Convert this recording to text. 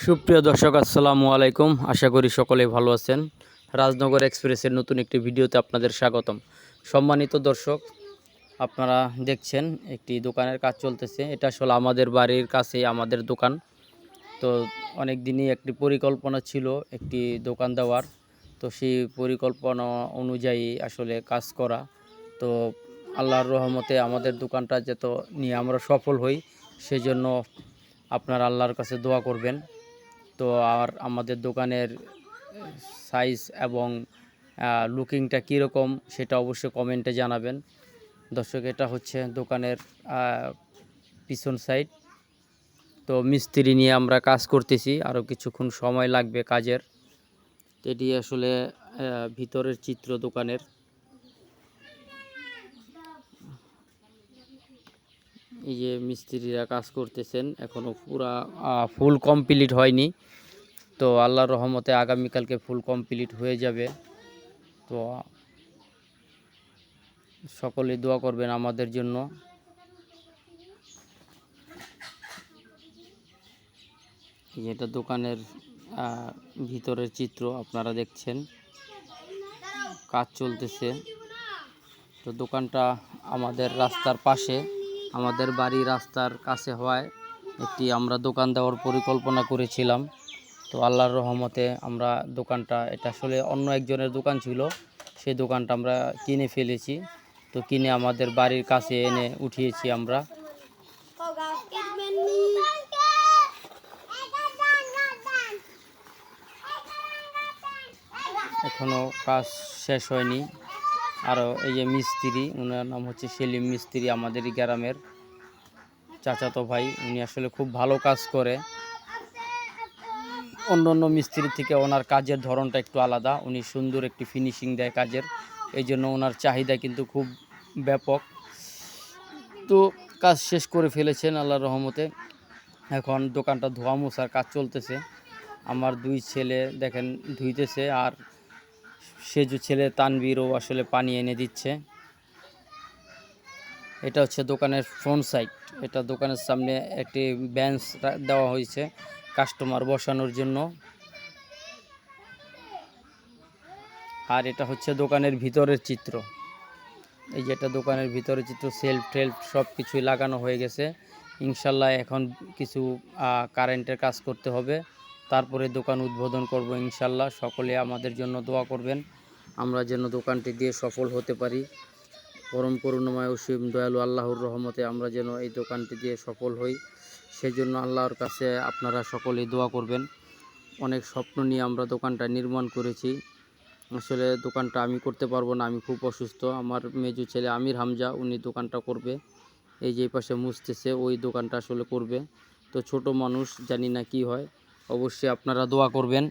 সুপ্রিয় দর্শক আসসালামু আলাইকুম। আশা করি সকলেই ভালো আছেন। রাজনগর এক্সপ্রেসের নতুন একটি ভিডিওতে আপনাদের স্বাগতম। সম্মানিত দর্শক, আপনারা দেখছেন একটি দোকানের কাজ চলতেছে। এটা আসলে আমাদের বাড়ির কাছেই আমাদের দোকান। তো অনেক দিনই একটি পরিকল্পনা ছিল একটি দোকান দেওয়ার। তো সেই পরিকল্পনা অনুযায়ী আসলে কাজ করা। তো আল্লাহর রহমতে আমাদের দোকানটা যত নিয়ে আমরা সফল হই, সেজন্য আপনারা আল্লাহর কাছে দোয়া করবেন। তো আর আমাদের দোকানের সাইজ এবং লুকিংটা কীরকম সেটা অবশ্যই কমেন্টে জানাবেন। দর্শক, এটা হচ্ছে দোকানের পিছন সাইড। তো মিস্ত্রি নিয়ে আমরা কাজ করতেছি, আরও কিছুক্ষণ সময় লাগবে কাজের। এটি আসলে ভিতরের চিত্র দোকানের। এই যে মিস্ত্রিরা কাজ করতেছেন, এখনও পুরা ফুল কমপ্লিট হয়নি। তো আল্লাহর রহমতে আগামীকালকে ফুল কমপ্লিট হয়ে যাবে। তো সকলেই দোয়া করবেন আমাদের জন্য। এটা দোকানের ভিতরের চিত্র আপনারা দেখছেন, কাজ চলতেছে। তো দোকানটা আমাদের রাস্তার পাশে, আমাদের বাড়ি রাস্তার কাছে হওয়ায় আমরা দোকান দেওয়ার পরিকল্পনা করেছিলাম। তো আল্লাহর রহমতে আমরা দোকানটা, এটা আসলে অন্য একজনের দোকান ছিল, সেই দোকানটা আমরা কিনে ফেলেছি। তো কিনে আমাদের বাড়ির কাছে এনে উঠিয়েছি আমরা। এখনও কাজ শেষ হয়নি। আরও এই যে মিস্ত্রি, ওনার নাম হচ্ছে সেলিম মিস্ত্রি, আমাদেরই গ্রামের চাচাতো ভাই। উনি আসলে খুব ভালো কাজ করে। অন্য অন্য মিস্ত্রির থেকে ওনার কাজের ধরনটা একটু আলাদা। উনি সুন্দর একটি ফিনিশিং দেয় কাজের, এই জন্য ওনার চাহিদা কিন্তু খুব ব্যাপক। তো কাজ শেষ করে ফেলেছেন আল্লাহর রহমতে। এখন দোকানটা ধোয়া মোছার কাজ চলতেছে। আমার দুই ছেলে দেখেন ধুইতেছে, আর সেজু ছেলে তানবীরও আসলে পানি এনে দিচ্ছে। এটা হচ্ছে দোকানের ফ্রন্ট সাইড। এটা দোকানের সামনে একটি বেঞ্চ দেওয়া হয়েছে কাস্টমার বসানোর জন্য। আর এটা হচ্ছে দোকানের ভিতরের চিত্র। এই যে এটা দোকানের ভিতরের চিত্র, সেলফ টেলফ সব কিছুই লাগানো হয়ে গেছে। ইনশাল্লাহ এখন কিছু কারেন্টের কাজ করতে হবে, তারপরে দোকান উদ্বোধন করব ইনশাল্লাহ। সকলে আমাদের জন্য দোয়া করবেন, আমরা যেন দোকানটি দিয়ে সফল হতে পারি। পরম করুণাময় অসীম দয়ালু আল্লাহর রহমতে আমরা যেন এই দোকানটি দিয়ে সফল হই, সেজন্য আল্লাহর কাছে আপনারা সকলেই দোয়া করবেন। অনেক স্বপ্ন নিয়ে আমরা দোকানটা নির্মাণ করেছি। আসলে দোকানটা আমি করতে পারবো না, আমি খুব অসুস্থ। আমার মেজো ছেলে আমির হামজা, উনি দোকানটা করবে। এই যে পাশে মুছতেছে, ওই দোকানটা আসলে করবে। তো ছোট মানুষ, জানি না কি হয়। অবশ্যই আপনারা দোয়া করবেন।